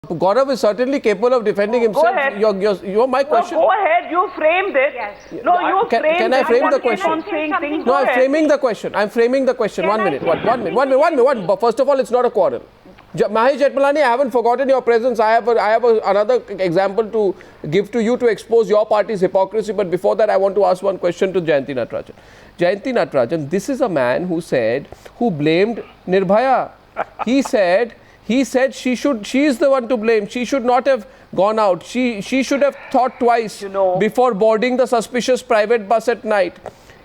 Gaurav is certainly capable of defending himself. Go ahead. You're my question. No, go ahead. You framed it. Yes. No, you framed it. Can I frame the question? No, I'm framing the question. I'm framing the question. One minute. One minute. But first of all, it's not a quarrel. Mahesh Jethmalani, I haven't forgotten your presence. I have another example to give to you to expose your party's hypocrisy. But before that, I want to ask one question to Jayanti Natarajan. Jayanti Natarajan, this is a man who blamed Nirbhaya. He said she is the one to blame. She should not have gone out. She should have thought twice before boarding the suspicious private bus at night.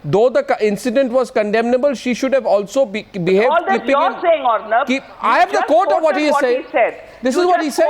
Though the incident was condemnable, she should have also behaved. All that you're saying, Arnab. I have the quote of what he is saying. This is what he said.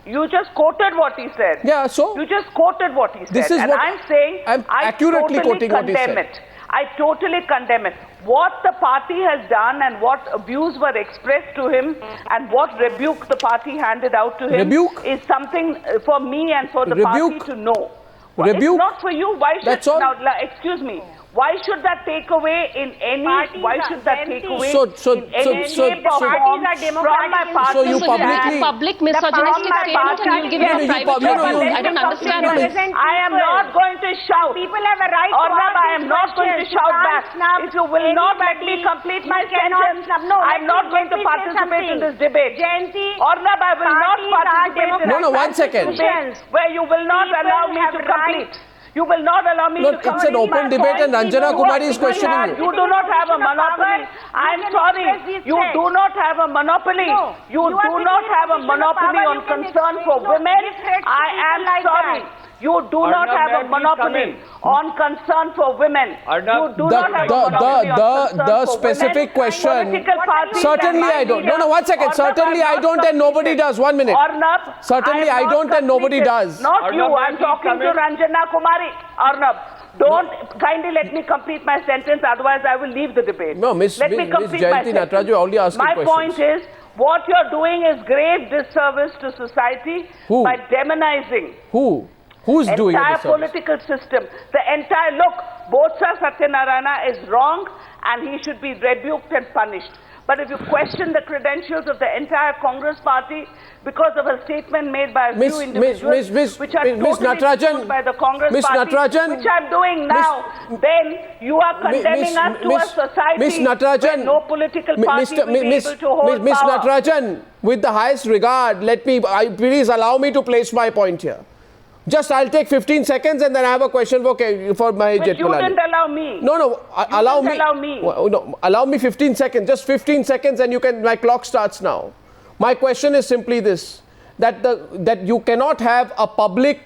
You just quoted what he said. Yeah, so? You just quoted what he said. This is and what I'm saying I'm accurately quoting what he said. I totally condemn it. What the party has done and what abuse were expressed to him and what rebuke the party handed out to him is something for me and for the party to know. Rebuke? It's not for you. Why should That's all. Now, excuse me. Why should that take away in any? Why should that take away in any shape or form from my party? So you publicly public misogynistic statement and you'll give it a private job. I don't understand this. I am not going to shout. People have a right to ask I am not going to shout back. If you will not let me complete my sentence, I am not going to participate in this debate. Arnab, I will not participate in No, 1 second. Where you will not allow me to complete. You will not allow me to complete. It's an open debate and Ranjana Kumari is questioning you. You do not have a monopoly. I am sorry. You do not have a monopoly. You do not have a monopoly on concern for women. I am sorry. You do not have a monopoly on concern for women. You do not have a monopoly on concern the for specific women. question. Certainly I don't. No, 1 second. Certainly I don't and nobody does. 1 minute. Arnab, certainly I don't and nobody does. Not you. I'm talking to Ranjana Kumari. Arnab, don't kindly let me complete my sentence, otherwise I will leave the debate. No, Miss Jayanti Natarajan, you only asking questions. My point is, what you're doing is grave disservice to society by demonizing. Who's doing it? Entire political system. The entire, look, Botsa Satyanarayana is wrong and he should be rebuked and punished. But if you question the credentials of the entire Congress party because of a statement made by a few individuals which are totally stood by the Congress party, which I'm doing now, then you are condemning us to a society where no political party will be able to hold Miss power. Natarajan, with the highest regard, please allow me to place my point here. Just I'll take 15 seconds and then I have a question for Mahesh Jethmalani. You didn't allow me. No, allow me. No, allow me 15 seconds. Just 15 seconds and my clock starts now. My question is simply this, that you cannot have a publicly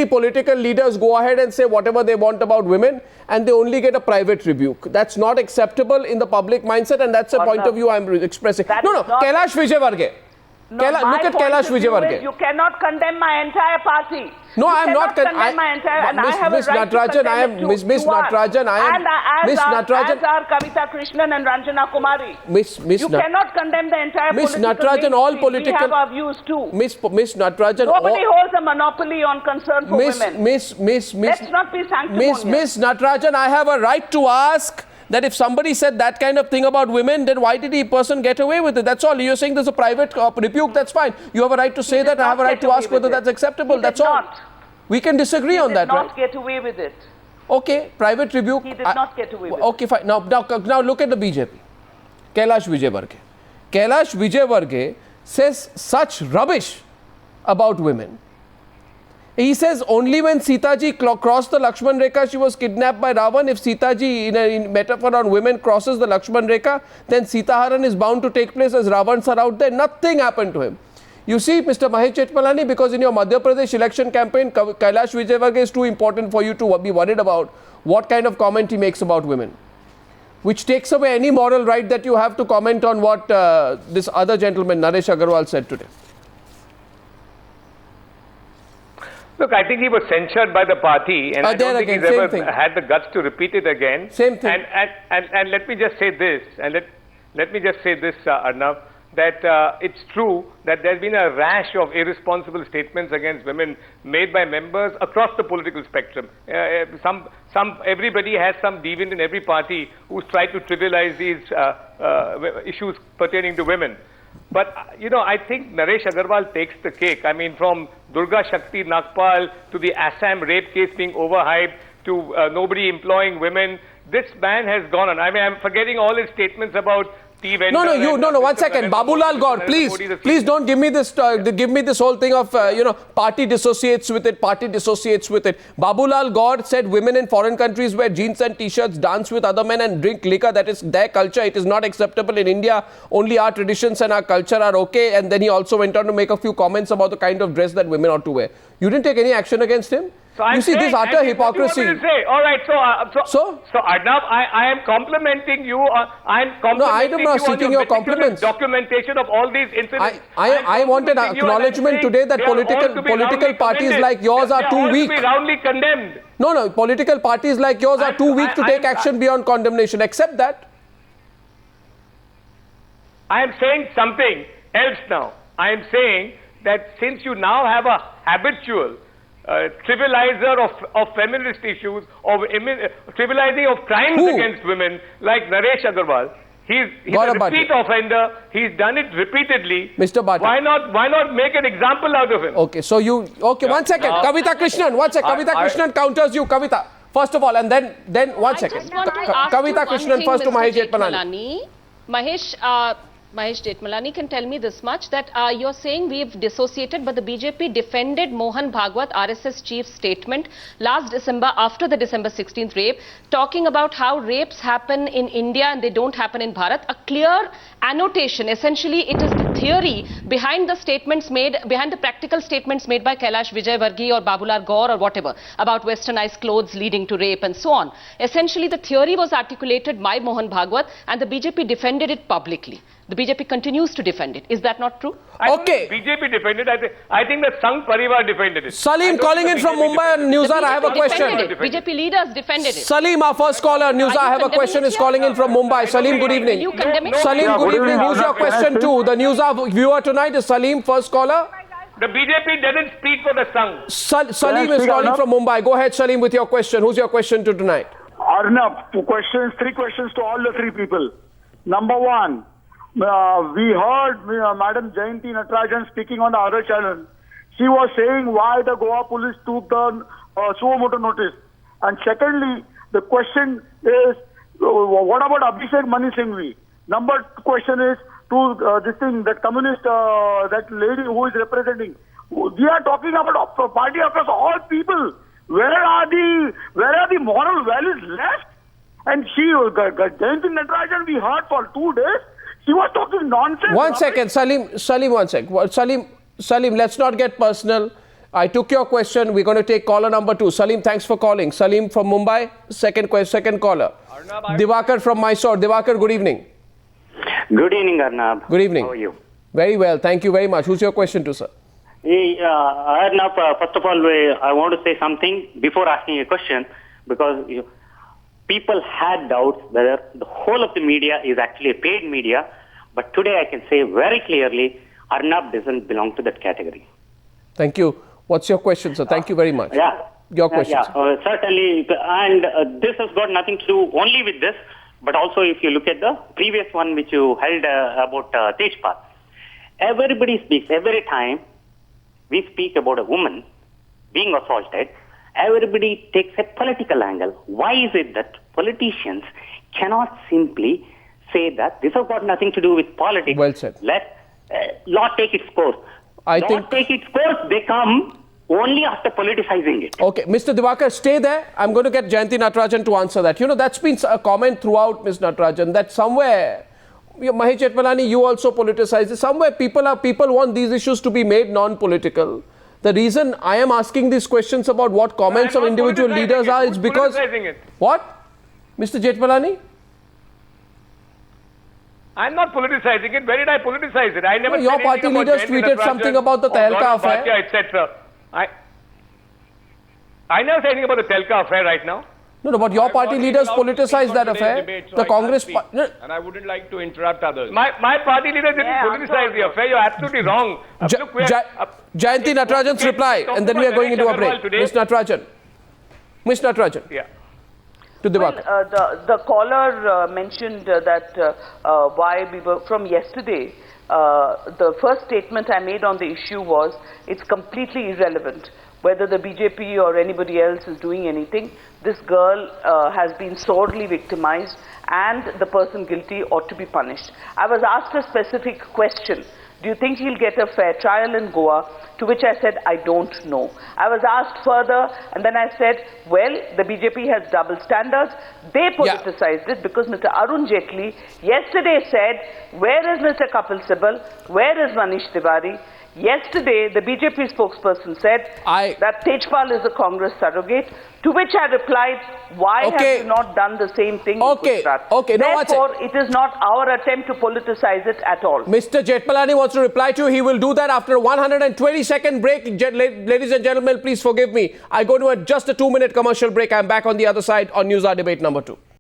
political leaders go ahead and say whatever they want about women and they only get a private rebuke. That's not acceptable in the public mindset and that's a point of view I'm expressing. Kailash Vijayvargiya. No, look at Kailash Vijayvargiya. You cannot condemn my entire party. No, I am not condemn my entire. And I have a right to condemn it too. Miss Natarajan, I am. Miss Natarajan, as are Kavita Krishnan and Ranjana Kumari. You cannot condemn the entire Miss political Natarajan, all political. We have our views too. Miss Natarajan. Nobody holds a monopoly on concern for women. Let's not be sanctimonious. Miss Natarajan, I have a right to ask that if somebody said that kind of thing about women, then why did the person get away with it? That's all. You're saying there's a private rebuke, that's fine. You have a right to say that, I have a right to ask whether that's acceptable, that's all. We can disagree on that, right? He did not get away with it. Okay, private rebuke. He did not get away with it. Okay, fine. Now look at the BJP. Kailash Vijayvargiya. Kailash Vijayvargiya says such rubbish about women. He says only when Sitaji crossed the Lakshman Rekha, she was kidnapped by Ravan. If Sitaji, in metaphor on women, crosses the Lakshman Rekha, then Sitaharan is bound to take place as Ravans are out there. Nothing happened to him. You see, Mr. Mahesh Jethmalani, because in your Madhya Pradesh election campaign, Kailash Vijayvargiya is too important for you to be worried about what kind of comment he makes about women, which takes away any moral right that you have to comment on what this other gentleman, Naresh Agarwal, said today. Look, I think he was censured by the party, and I don't think he's ever had the guts to repeat it again. Same thing. And let me just say this, Arnab, that it's true that there's been a rash of irresponsible statements against women made by members across the political spectrum. Everybody has some deviant in every party who's tried to trivialize these issues pertaining to women. But, you know, I think Naresh Agarwal takes the cake. I mean, from Durga Shakti Nagpal to the Assam rape case being overhyped to nobody employing women, this man has gone on. I mean, I'm forgetting all his statements about No, 1 second. Babulal Gaur, please don't give me this, whole thing of, party dissociates with it, Babulal Gaur said women in foreign countries wear jeans and t-shirts, dance with other men and drink liquor. That is their culture. It is not acceptable in India. Only our traditions and our culture are okay. And then he also went on to make a few comments about the kind of dress that women ought to wear. You didn't take any action against him? So you see, this utter hypocrisy. What do you want me to say? All right, so Arnab, I am complimenting you. No, I am not seeking your compliments. Documentation of all these incidents. I wanted acknowledgement today that political parties like yours are too weak. To be roundly condemned. No, political parties like yours are too weak to take action beyond condemnation. Accept that. I am saying something else now. I am saying that since you now have a habitual trivializer of feminist issues, of trivializing of crimes against women, like Naresh Agarwal. He's a repeat offender. He's done it repeatedly. Mr. Bhatia. Why not make an example out of him? Okay, so you... Okay, 1 second. Kavita Krishnan, 1 second. Kavita Krishnan counters you. Kavita, first of all, and then 1 second. I just want to ask Kavita Krishnan first to Mahesh Jethmalani. Mahesh Jethmalani can tell me this much, that you're saying we've dissociated, but the BJP defended Mohan Bhagwat, RSS chief's statement last December after the December 16th rape, talking about how rapes happen in India and they don't happen in Bharat. A clear annotation. Essentially, it is the theory behind the statements made, behind the practical statements made by Kailash Vijayvargiya or Babulal Gaur or whatever about westernized clothes leading to rape and so on. Essentially, the theory was articulated by Mohan Bhagwat and the BJP defended it publicly. The BJP continues to defend it. Is that not true? Okay. BJP defended it. I think the Sangh Parivar defended it. Salim calling in from Mumbai and Newsar, I have a question. BJP leaders defended it. Salim, our first caller, Newsar, I have a question, is calling in from Mumbai. Salim, good evening. You condemn it? Salim, good evening. Who's your question to? The Newsar viewer tonight is Salim, first caller. The BJP doesn't speak for the Sangh. Salim is calling from Mumbai. Go ahead, Salim, with your question. Who's your question to tonight? Arnab, three questions to all the three people. Number one, we heard Madam Jayanti Natarajan speaking on the other channel. She was saying why the Goa police took the suo motu notice. And secondly, the question is, what about Abhishek Mani Singhvi? Number question is to that communist, that lady who is representing. We are talking about a party across all people. Where are the moral values left? And Jayanti Natarajan, we heard for 2 days. She was talking nonsense. 1 second, Salim, 1 sec. Salim, let's not get personal. I took your question. We're going to take caller number 2. Salim, thanks for calling. Salim from Mumbai, second caller. Divakar from Mysore. Divakar, good evening. Good evening, Arnab. Good evening. How are you? Very well. Thank you very much. Who's your question to, sir? Arnab, first of all, I want to say something before asking a question, because people had doubts whether the whole of the media is actually a paid media. But today I can say very clearly, Arnab doesn't belong to that category. Thank you. What's your question, sir? Thank you very much. Your question. Certainly. And this has got nothing to do only with this, but also if you look at the previous one which you held about Tejpal. Everybody speaks, every time we speak about a woman being assaulted, everybody takes a political angle. Why is it that politicians cannot simply say that this has got nothing to do with politics? Well said. Let law take its course. Take its course, they come only after politicizing it. Okay, Mr. Divakar, stay there. I'm going to get Jayanti Natarajan to answer that. That's been a comment throughout, Ms. Natarajan, that somewhere, Mahesh Jethmalani, you also politicize it. Somewhere people want these issues to be made non-political. The reason I am asking these questions about what comments of individual leaders are is because... What? Mr. Jethmalani? I'm not politicizing it. Where did I politicize it? I never said your party leaders tweeted something about the Tehelka affair. Etc. I never said anything about the Tehelka affair right now. No, but your party leaders politicized that affair. The Congress... And I wouldn't like to interrupt others. My party leaders didn't politicize the affair. You're absolutely wrong. Jayanti Natarajan's reply, and then we are going into a break. Ms. Natarajan. Yeah. To the caller mentioned that why we were, from yesterday, the first statement I made on the issue was it's completely irrelevant whether the BJP or anybody else is doing anything. This girl has been sorely victimized and the person guilty ought to be punished. I was asked a specific question. Do you think he'll get a fair trial in Goa? To which I said, I don't know. I was asked further, and then I said, well, the BJP has double standards. They politicized it because Mr. Arun Jaitley yesterday said, where is Mr. Kapil Sibal? Where is Manish Tiwari? Yesterday, the BJP spokesperson said that Tejpal is a Congress surrogate, to which I replied, why have you not done the same thing in Gujarat? Therefore, it is not our attempt to politicize it at all. Mr. Jethmalani wants to reply to you. He will do that after a 120-second break. Ladies and gentlemen, please forgive me. I go to just a 2-minute commercial break. I'm back on the other side on News Hour Debate number 2.